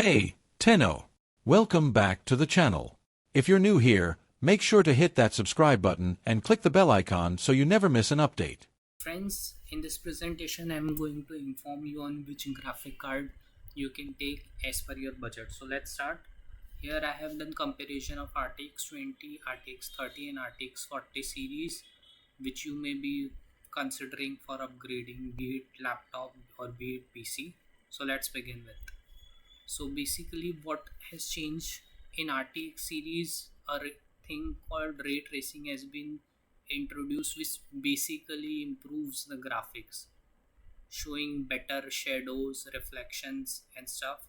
Hey, Tenno. Welcome back to the channel. If you're new here, make sure to hit that subscribe button and click the bell icon so you never miss an update. Friends, in this presentation I am going to inform you on which graphic card you can take as per your budget. So let's start. Here I have done comparison of RTX 20, RTX 30 and RTX 40 series which you may be considering for upgrading, be it laptop or be it PC. So let's begin with. So basically what has changed in RTX series, a thing called ray tracing has been introduced, which basically improves the graphics, showing better shadows, reflections and stuff.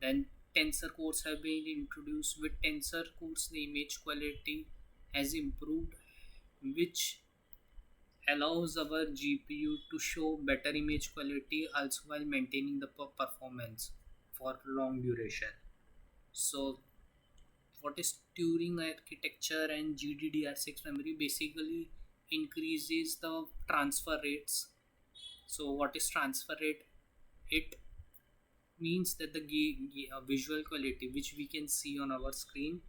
Then tensor cores have been introduced. With tensor cores the image quality has improved, which allows our GPU to show better image quality also while maintaining the performance for long duration. So what is Turing architecture and GDDR6 memory basically increases the transfer rates. So what is transfer rate? It means that the visual quality which we can see on our screen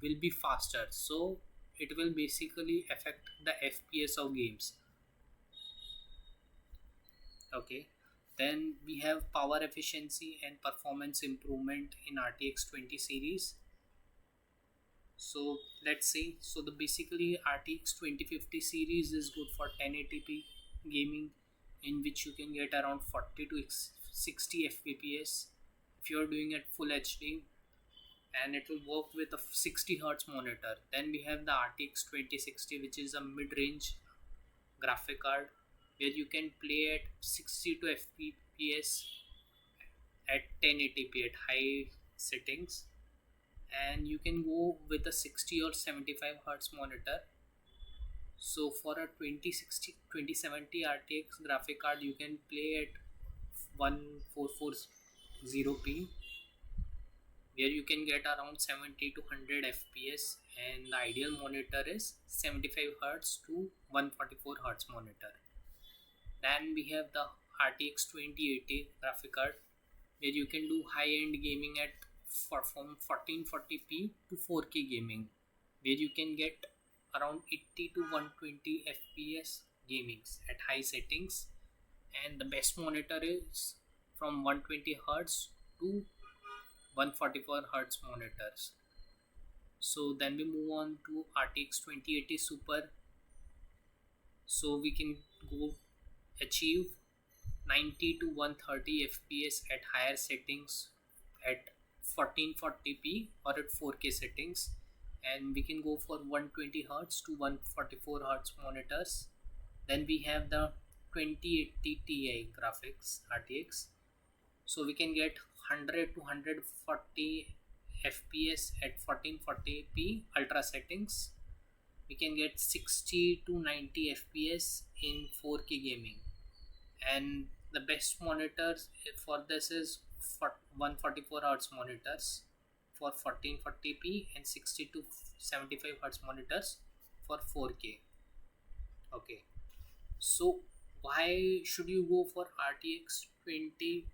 will be faster, so it will basically affect the FPS of games. Okay, then we have power efficiency and performance improvement in RTX 20 series. So let's see. So the basically RTX 2050 series is good for 1080p gaming, in which you can get around 40 to 60 fps if you are doing it full HD, and it will work with a 60 hertz monitor. Then we have the RTX 2060, which is a mid-range graphic card where you can play at 62 fps at 1080p at high settings, and you can go with a 60 or 75 hertz monitor. So for a 2070 RTX graphic card you can play at 1440p, where you can get around 70 to 100 fps, and the ideal monitor is 75 hertz to 144 hertz monitor. Then we have the RTX 2080 graphic card where you can do high-end gaming at from 1440p to 4K gaming, where you can get around 80 to 120 fps gamings at high settings, and the best monitor is from 120 hertz to 144 hertz monitors. So then we move on to RTX 2080 Super. So we can go achieve 90 to 130 fps at higher settings at 1440p or at 4K settings, and we can go for 120 hertz to 144 hertz monitors. Then we have the 2080 Ti graphics RTX. So we can get 100 to 140 fps at 1440p ultra settings. We can get 60 to 90 fps in 4K gaming, and the best monitors for this is 144 hertz monitors for 1440p and 60 to 75 hertz monitors for 4K. Okay, so why should you go for RTX 20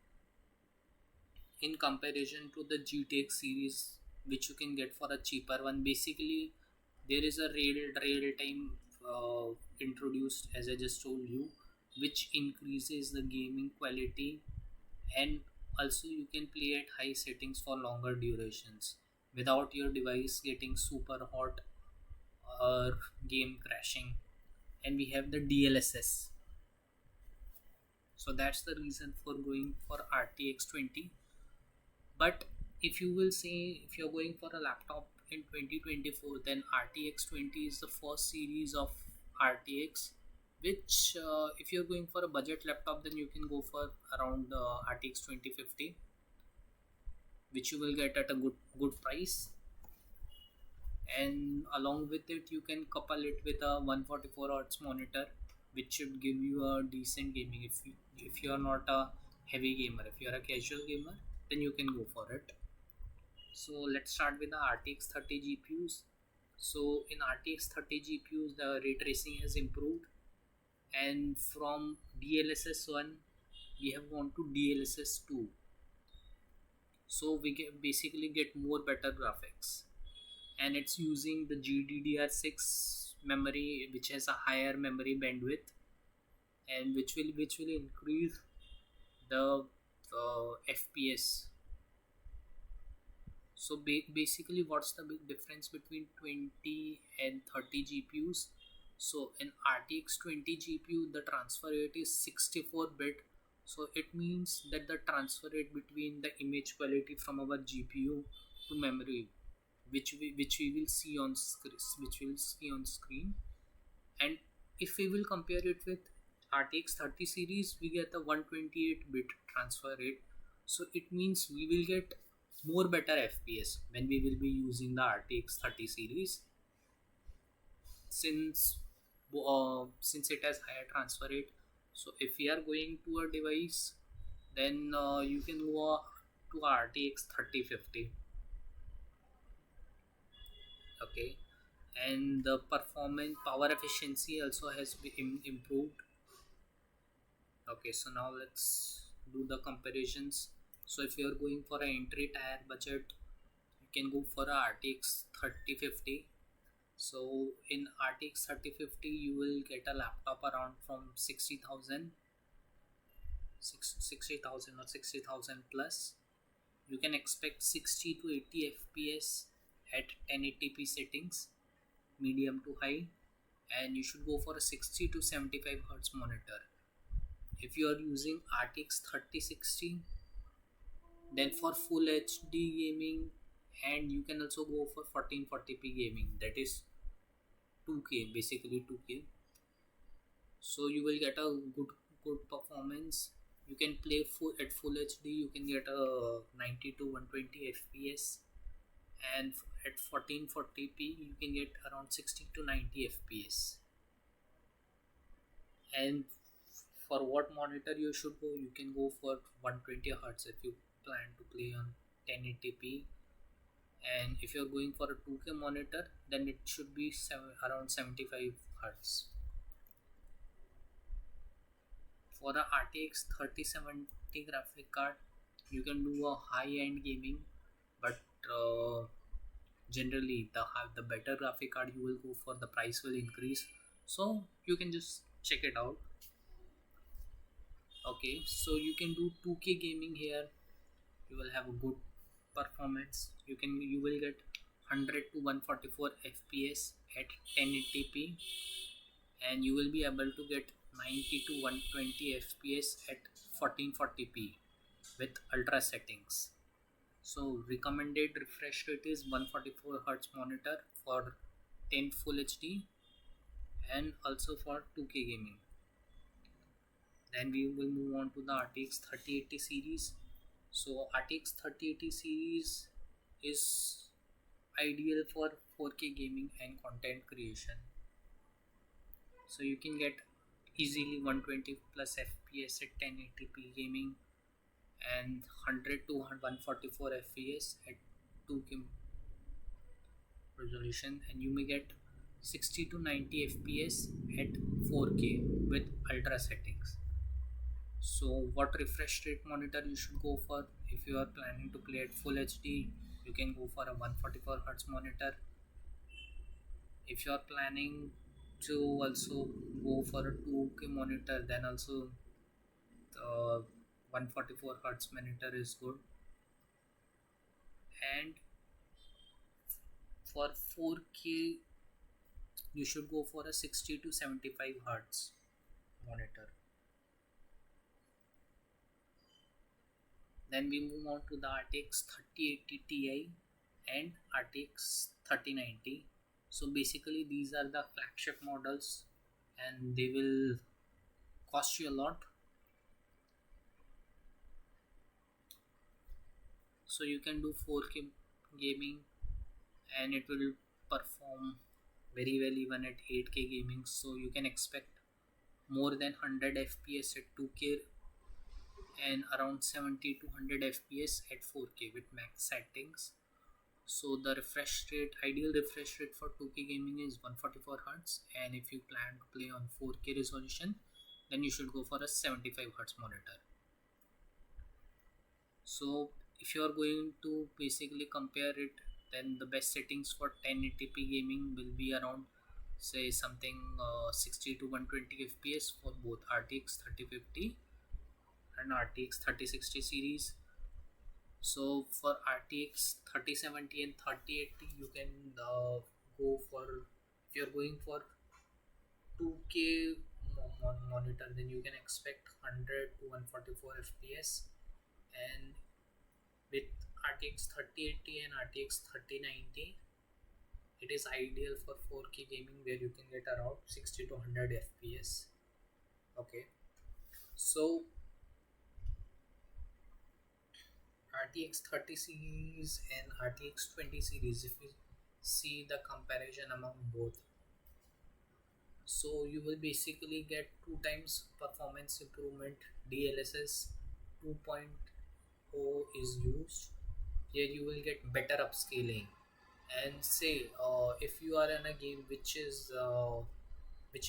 in comparison to the GTX series, which you can get for a cheaper one? Basically there is a real time introduced, as I just told you, which increases the gaming quality, and also you can play at high settings for longer durations without your device getting super hot or game crashing. And we have the DLSS. So that's the reason for going for RTX 20. But if you will say if you're going for a laptop in 2024, then RTX 20 is the first series of RTX, which if you're going for a budget laptop, then you can go for around RTX 2050, which you will get at a good price. And along with it you can couple it with a 144 hertz monitor, which should give you a decent gaming. If you are not a heavy gamer, if you are a casual gamer, then you can go for it. So let's start with the RTX 30 GPUs. So in RTX 30 GPUs the ray tracing has improved, and from DLSS 1 we have gone to DLSS 2. so we basically get more better graphics, and it's using the GDDR6 memory, which has a higher memory bandwidth, and which will increase the FPS. So basically, what's the big difference between 20 and 30 GPUs? So in RTX 20 GPU, the transfer rate is 64 bit. So it means that the transfer rate between the image quality from our GPU to memory, which we will see on screen, and if we will compare it with RTX 30 series, we get a 128 bit transfer rate. So it means we will get more better FPS when we will be using the RTX 30 series, since since it has higher transfer rate. So if we are going to a device, then you can go to RTX 3050. Okay, and the performance power efficiency also has been improved. Okay, so now let's do the comparisons. So if you are going for an entry tier budget, you can go for a RTX 3050. So in RTX 3050, you will get a laptop around from 60,000, 60,000 or 60,000 plus. You can expect 60 to 80 FPS at 1080p settings, medium to high, and you should go for a 60 to 75 hertz monitor. If you are using RTX 3060, then for full HD gaming, and you can also go for 1440p gaming, that is 2K, basically 2K. So you will get a good performance. You can play at full HD, you can get a 90 to 120 FPS, and at 1440p you can get around 60 to 90 FPS. And for what monitor you should go, you can go for 120 hertz if you plan to play on 1080p, and if you're going for a 2K monitor, then it should be around 75 hertz. For a RTX 3070 graphic card, you can do a high-end gaming, but generally the better graphic card you will go for, the price will increase. So you can just check it out. Okay, so you can do 2K gaming here. You will have a good performance. You will get 100 to 144 FPS at 1080p, and you will be able to get 90 to 120 FPS at 1440p with ultra settings. So recommended refresh rate is 144 Hz monitor for 10 full HD, and also for 2K gaming. Then we will move on to the RTX 3080 series. So RTX 3080 series is ideal for 4K gaming and content creation. So you can get easily 120 plus FPS at 1080p gaming, and 100 to 144 FPS at 2K resolution, and you may get 60 to 90 FPS at 4K with ultra settings. So what refresh rate monitor you should go for? If you are planning to play at full HD, you can go for a 144 Hz monitor. If you are planning to also go for a 2K monitor, then also the 144 Hz monitor is good. And for 4K, you should go for a 60 to 75 Hz monitor. Then we move on to the RTX 3080 Ti and RTX 3090. So basically these are the flagship models, and they will cost you a lot. So you can do 4K gaming, and it will perform very well even at 8K gaming. So you can expect more than 100 FPS at 2K, and around 70 to 100 FPS at 4K with max settings. So the ideal refresh rate for 2K gaming is 144 Hz, and if you plan to play on 4K resolution, then you should go for a 75 Hz monitor. So if you are going to basically compare it, then the best settings for 1080p gaming will be around, say, something 60 to 120 fps for both RTX 3050 and RTX 3060 series. So for RTX 3070 and 3080, you can go for, if you're going for 2K monitor, then you can expect 100 to 144 fps. And with RTX 3080 and RTX 3090, it is ideal for 4K gaming where you can get around 60 to 100 fps. Okay, so RTX 30 series and RTX 20 series, if you see the comparison among both, so you will basically get 2 times performance improvement. DLSS 2.0 is used. Here you will get better upscaling. And say if you are in a game which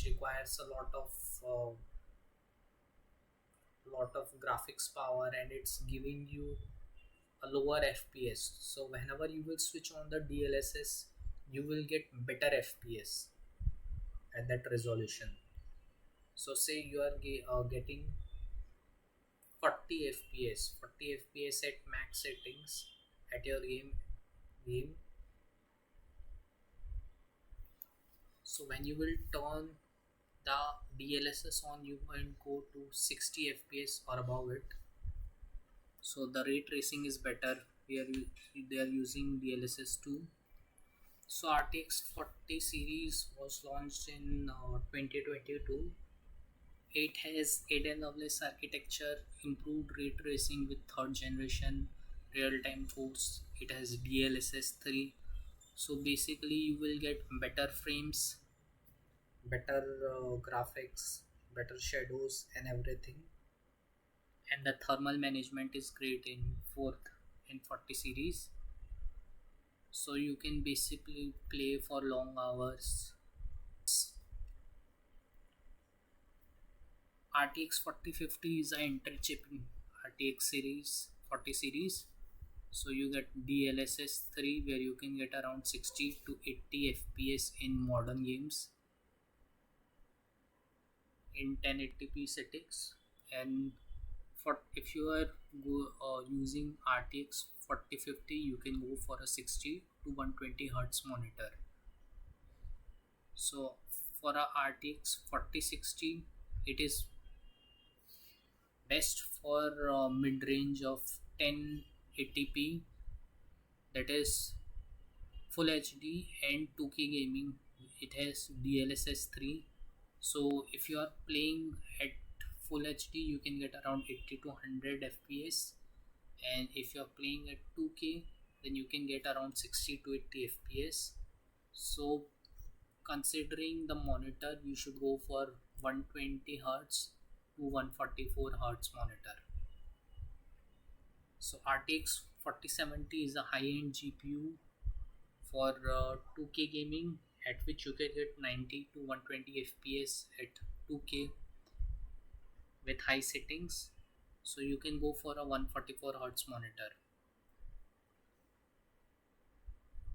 requires a lot of graphics power, and it's giving you a lower FPS, so whenever you will switch on the DLSS, you will get better FPS at that resolution. So say you are getting 40 fps at max settings at your game. So when you will turn the DLSS on, you can go to 60 fps or above it. So the ray tracing is better. They are using DLSS 2. So RTX 40 series was launched in 2022. It has AWS architecture, improved ray tracing with third generation real-time codes. It has DLSS 3. So basically you will get better frames, better graphics, better shadows and everything. And the thermal management is great in 4th and 40 series. So you can basically play for long hours. RTX 4050 is an entry chip in RTX series 40 series. So you get DLSS 3 where you can get around 60 to 80 fps in modern games in 1080p settings. And for if you are using RTX 4050, you can go for a 60 to 120 hertz monitor. So for a RTX 4060, it is best for mid-range of 1080p, that is full HD and 2K gaming. It has DLSS 3. So if you are playing at full HD, you can get around 80 to 100 fps, and if you are playing at 2K, then you can get around 60 to 80 fps. So considering the monitor, you should go for 120 hertz to 144 hertz monitor. So RTX 4070 is a high-end GPU for 2K gaming, at which you can get 90 to 120 fps at 2K with high settings. So you can go for a 144 hertz monitor.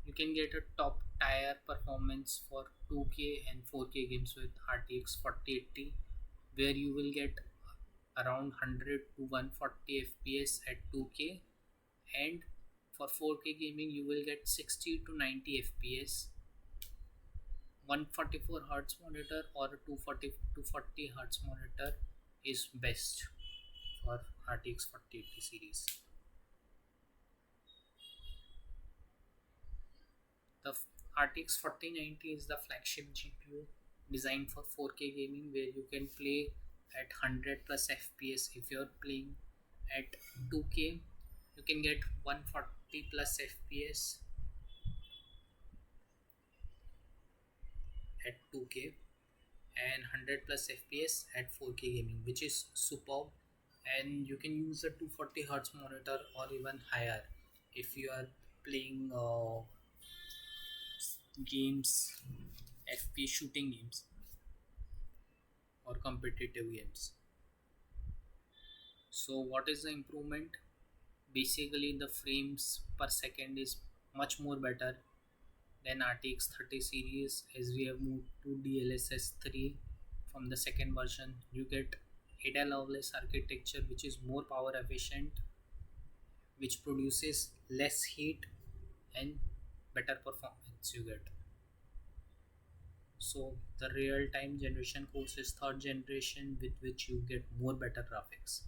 You can get a top tier performance for 2K and 4K games with RTX 4080, where you will get around 100 to 140 fps at 2K, and for 4K gaming you will get 60 to 90 fps. 144 hertz monitor or 240 hertz monitor is best for RTX 4080 series. The RTX 4090 is the flagship GPU designed for 4K gaming, where you can play at 100 plus FPS. If you're playing at 2K, you can get 140 plus FPS at 2K and 100 plus FPS at 4K gaming, which is superb. And you can use a 240 hertz monitor or even higher if you are playing games, FPS shooting games or competitive games. So what is the improvement? Basically the frames per second is much more better than RTX 30 series. As we have moved to DLSS 3 from the second version, you get Ada Lovelace architecture, which is more power efficient, which produces less heat and better performance you get. So the real time generation cores is third generation, with which you get more better graphics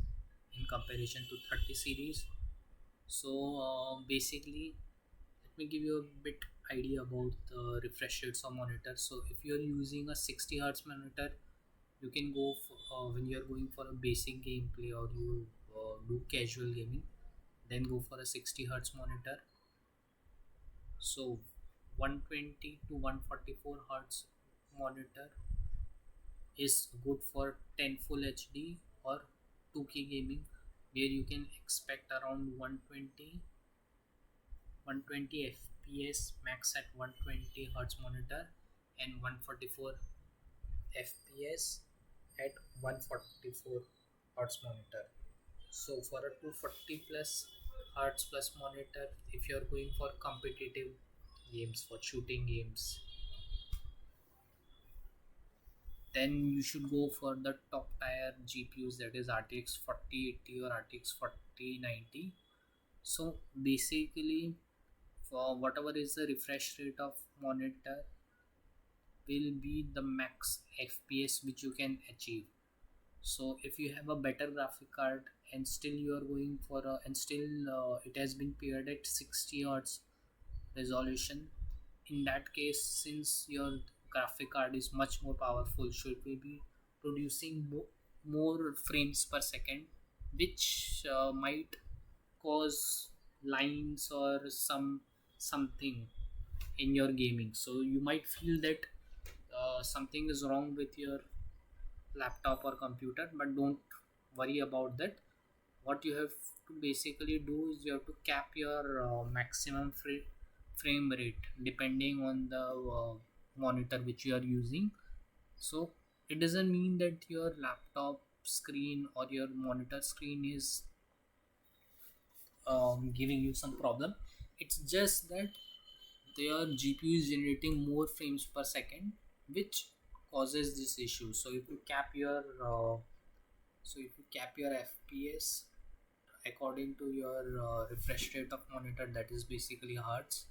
in comparison to 30 series. So basically, let me give you a bit idea about the refresh rates of monitor. So if you're using a 60 hertz monitor, you can go for, when you're going for a basic gameplay or you do casual gaming, then go for a 60 hertz monitor. So 120 to 144 hertz monitor is good for 10 full HD or 2K gaming, where you can expect around 120 fps max at 120 hertz monitor and 144 fps at 144 hertz monitor. So for a 240 plus hertz plus monitor, if you're going for competitive games, for shooting games, then you should go for the top tier GPUs, that is RTX 4080 or RTX 4090. So basically, for whatever is the refresh rate of monitor will be the max FPS which you can achieve. So if you have a better graphic card and still you are going for a, and still it has been paired at 60 hertz resolution, in that case, since your graphic card is much more powerful, should we be producing more frames per second, which might cause lines or something in your gaming. So you might feel that something is wrong with your laptop or computer, but don't worry about that. What you have to basically do is you have to cap your maximum frame rate depending on the monitor which you are using. So it doesn't mean that your laptop screen or your monitor screen is giving you some problem. It's just that their GPU is generating more frames per second, which causes this issue. So if you cap your FPS according to your refresh rate of monitor, that is basically hertz,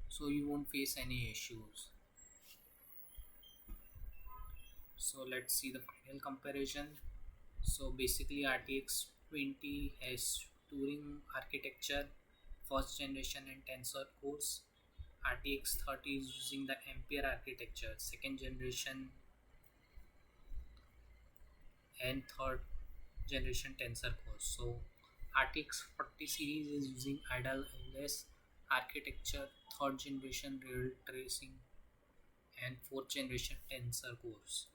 so you won't face any issues. So let's see the final comparison. So basically RTX 20 has Turing architecture, first generation and tensor cores. RTX 30 is using the Ampere architecture, second generation and third generation tensor cores. So RTX 40 series is using IDLS architecture, third generation real tracing and fourth generation tensor cores.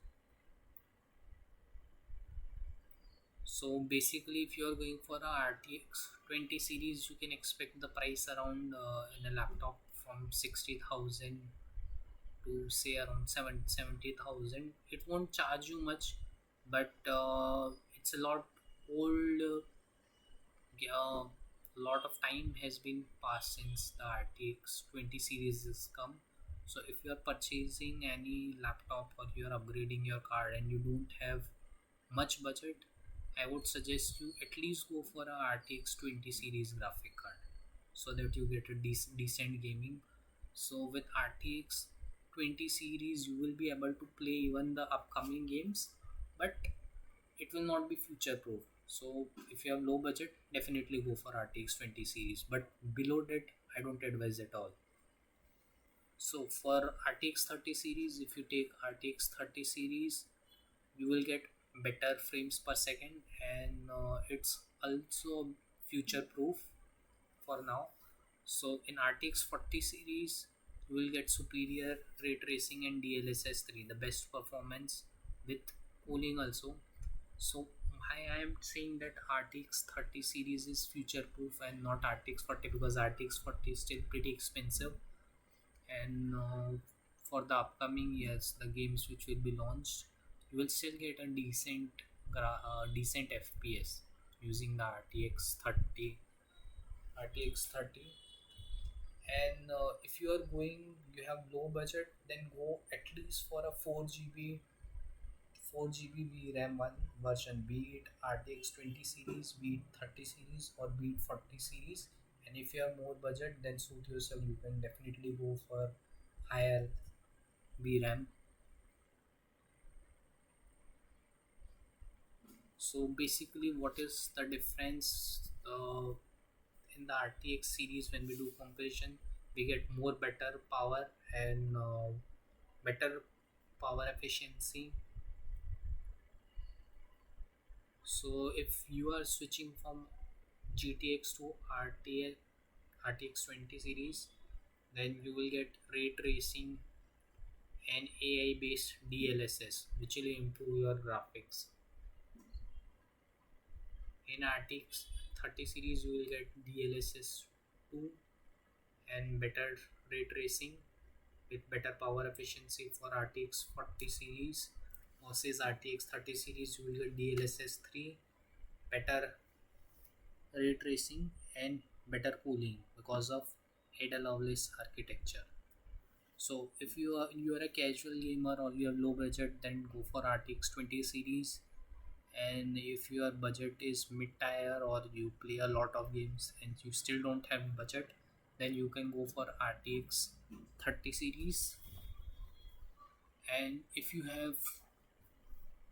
So basically, if you are going for a RTX 20 series, you can expect the price around in a laptop from 60,000 to say around 70,000. It won't charge you much, but it's a lot old. A lot of time has been passed since the RTX 20 series has come. So if you are purchasing any laptop or you are upgrading your card and you don't have much budget, I would suggest you at least go for a RTX 20 series graphic card so that you get a decent gaming. So with RTX 20 series, you will be able to play even the upcoming games, but it will not be future proof. So if you have low budget, definitely go for RTX 20 series, but below that, I don't advise at all. So for RTX 30 series, if you take RTX 30 series, you will get better frames per second, and it's also future proof for now. So in RTX 40 series, you will get superior ray tracing and DLSS 3, the best performance with cooling also. So I am saying that RTX 30 series is future proof and not RTX 40, because RTX 40 is still pretty expensive, and for the upcoming years, the games which will be launched, you will still get a decent FPS using the RTX 30 RTX 30. And if you are going, you have low budget, then go at least for a 4 GB VRAM one version, be it RTX 20 series, be it 30 series, or be it 40 series. And if you have more budget, then suit yourself, you can definitely go for higher VRAM. So basically, what is the difference in the RTX series? When we do comparison, we get more better power and better power efficiency. So if you are switching from GTX to RTX 20 series, then you will get ray tracing and AI based DLSS, which will improve your graphics. In RTX 30 series, you will get DLSS 2 and better ray tracing with better power efficiency. For RTX 40 series versus RTX 30 series, you will get DLSS 3, better ray tracing, and better cooling because of Ada Lovelace architecture. So if you are a casual gamer or you have low budget, then go for RTX 20 series. And if your budget is mid tier or you play a lot of games and you still don't have budget, then you can go for RTX 30 series. And if you have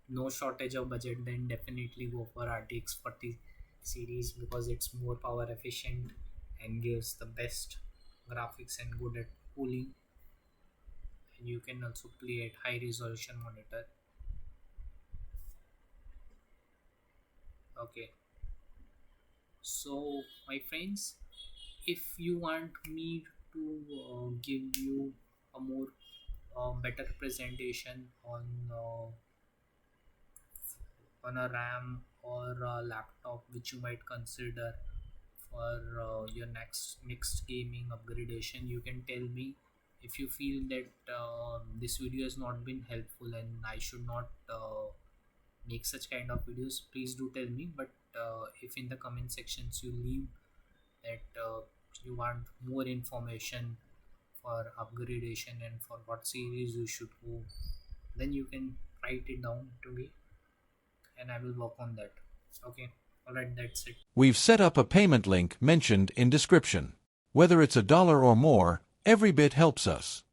no shortage of budget, then definitely go for RTX 40 series because it's more power efficient and gives the best graphics and good at cooling. And you can also play at high resolution monitor. Okay, so my friends, if you want me to give you a more better presentation on a RAM or a laptop which you might consider for your next gaming upgradation, you can tell me. If you feel that this video has not been helpful and I should not make such kind of videos, please do tell me. But if in the comment sections you leave that you want more information for upgradation and for what series you should go, then you can write it down to me and I will work on that. Okay, alright, that's it. We've set up a payment link mentioned in description. Whether it's $1 or more, every bit helps us.